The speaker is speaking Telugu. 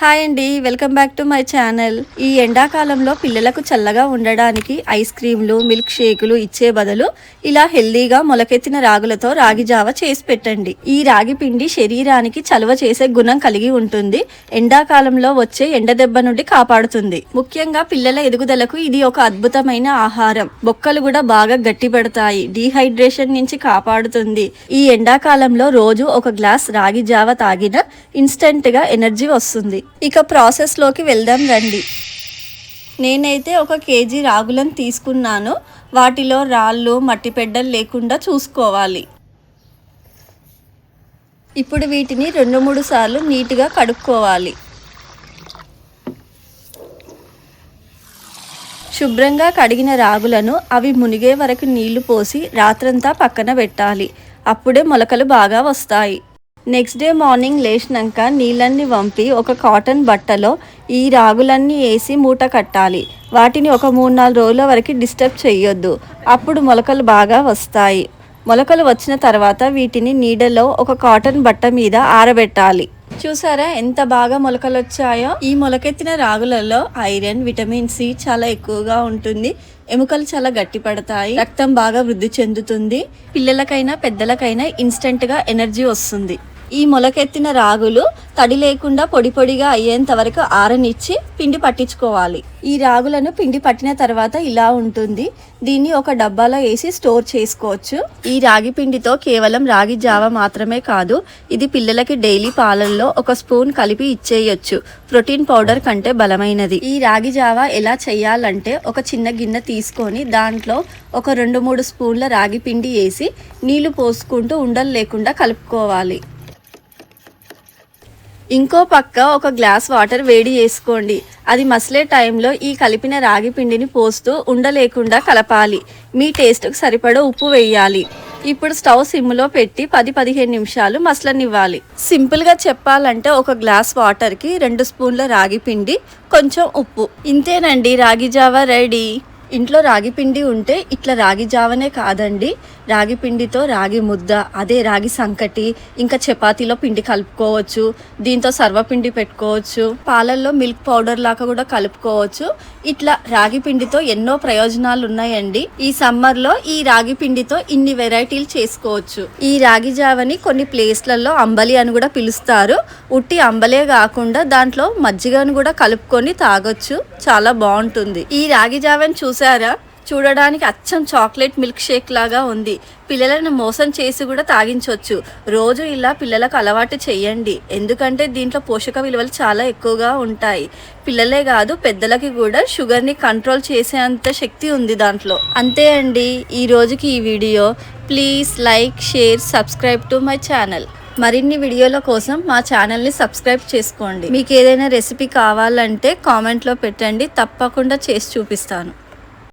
హాయ్ అండి, welcome back to my channel. ఈ ఎండాకాలంలో పిల్లలకు చల్లగా ఉండడానికి ఐస్ క్రీమ్లు, మిల్క్ షేకులు ఇచ్చే బదులు ఇలా హెల్దీగా మొలకెత్తిన రాగులతో రాగి జావ చేసి పెట్టండి. ఈ రాగి పిండి శరీరానికి చలువ చేసే గుణం కలిగి ఉంటుంది. ఎండాకాలంలో వచ్చే ఎండ దెబ్బ నుండి కాపాడుతుంది. ముఖ్యంగా పిల్లల ఎదుగుదలకు ఇది ఒక అద్భుతమైన ఆహారం. బొక్కలు కూడా బాగా గట్టి పడతాయి. డీహైడ్రేషన్ నుంచి కాపాడుతుంది. ఈ ఎండాకాలంలో రోజు ఒక గ్లాస్ రాగి జావ తాగిన ఇన్స్టెంట్ గా ఎనర్జీ వస్తుంది. ఇక ప్రాసెస్ లోకి వెళ్దాం రండి. నేనైతే 1 కేజీ రాగులను తీసుకున్నాను. వాటిలో రాళ్ళు, మట్టి పెడ్డలు లేకుండా చూసుకోవాలి. ఇప్పుడు వీటిని 2-3 సార్లు నీట్గా కడుక్కోవాలి. శుభ్రంగా కడిగిన రాగులను అవి మునిగే వరకు నీళ్లు పోసి రాత్రంతా పక్కన పెట్టాలి. అప్పుడే మొలకలు బాగా వస్తాయి. నెక్స్ట్ డే మార్నింగ్ లేచినాక నీళ్ళన్నీ వంపి ఒక కాటన్ బట్టలో ఈ రాగులన్నీ వేసి మూట కట్టాలి. వాటిని ఒక 3-4 రోజుల వరకు డిస్టర్బ్ చేయొద్దు. అప్పుడు మొలకలు బాగా వస్తాయి. మొలకలు వచ్చిన తర్వాత వీటిని నీడలో ఒక కాటన్ బట్ట మీద ఆరబెట్టాలి. చూసారా ఎంత బాగా మొలకలు వచ్చాయో. ఈ మొలకెత్తిన రాగులలో ఐరన్, విటమిన్ సి చాలా ఎక్కువగా ఉంటుంది. ఎముకలు చాలా గట్టి పడతాయి. రక్తం బాగా వృద్ధి చెందుతుంది. పిల్లలకైనా పెద్దలకైనా ఇన్స్టెంట్ గా ఎనర్జీ వస్తుంది. ఈ మొలకెత్తిన రాగులు తడి లేకుండా పొడి పొడిగా అయ్యేంత వరకు ఆరనిచ్చి పిండి పట్టించుకోవాలి. ఈ రాగులను పిండి పట్టిన తర్వాత ఇలా ఉంటుంది. దీన్ని ఒక డబ్బాలో వేసి స్టోర్ చేసుకోవచ్చు. ఈ రాగి పిండితో కేవలం రాగి జావ మాత్రమే కాదు, ఇది పిల్లలకి డైలీ పాలల్లో 1 స్పూన్ కలిపి ఇచ్చేయచ్చు. ప్రోటీన్ పౌడర్ కంటే బలమైనది. ఈ రాగి జావ ఎలా చేయాలంటే, ఒక చిన్న గిన్నె తీసుకొని దాంట్లో ఒక 2-3 స్పూన్ల రాగి పిండి వేసి నీళ్లు పోసుకుంటూ ఉండలు లేకుండా కలుపుకోవాలి. ఇంకో పక్క ఒక గ్లాస్ వాటర్ వేడి చేసుకోండి. అది మసలే టైంలో ఈ కలిపిన రాగి పిండిని పోస్తూ ఉండలేకుండా కలపాలి. మీ టేస్ట్కి సరిపడా ఉప్పు వేయాలి. ఇప్పుడు స్టవ్ సిమ్లో పెట్టి 10-15 నిమిషాలు మసలనివ్వాలి. సింపుల్గా చెప్పాలంటే ఒక గ్లాస్ వాటర్కి 2 స్పూన్ల రాగి పిండి, కొంచెం ఉప్పు. ఇంతేనండి, రాగి జావ రెడీ. ఇంట్లో రాగి పిండి ఉంటే ఇట్లా రాగి జావనే కాదండి, రాగి పిండితో రాగి ముద్ద, అదే రాగి సంకటి, ఇంకా చపాతీలో పిండి కలుపుకోవచ్చు. దీంతో సర్వపిండి పెట్టుకోవచ్చు. పాలల్లో మిల్క్ పౌడర్ లాగా కూడా కలుపుకోవచ్చు. ఇట్లా రాగి పిండితో ఎన్నో ప్రయోజనాలు ఉన్నాయండి. ఈ సమ్మర్లో ఈ రాగి పిండితో ఇన్ని వెరైటీలు చేసుకోవచ్చు. ఈ రాగి జావని కొన్ని ప్లేస్లలో అంబలి అని కూడా పిలుస్తారు. ఉట్టి అంబలే కాకుండా దాంట్లో మజ్జిగను కూడా కలుపుకొని తాగొచ్చు. చాలా బాగుంటుంది. ఈ రాగి జావని చూసారా, చూడడానికి అచ్చం చాక్లెట్ మిల్క్ షేక్ లాగా ఉంది. పిల్లలను మోసం చేసి కూడా తాగించవచ్చు. రోజు ఇలా పిల్లలకు అలవాటు చేయండి. ఎందుకంటే దీంట్లో పోషక విలువలు చాలా ఎక్కువగా ఉంటాయి. పిల్లలే కాదు, పెద్దలకి కూడా షుగర్ని కంట్రోల్ చేసేంత శక్తి ఉంది దాంట్లో. అంతే అండి ఈ రోజుకి ఈ video. Please like, share, subscribe to my channel. మరిన్ని వీడియోల కోసం మా ఛానల్ని సబ్స్క్రైబ్ చేసుకోండి. మీకు ఏదైనా రెసిపీ కావాలంటే కామెంట్లో పెట్టండి, తప్పకుండా చేసి చూపిస్తాను.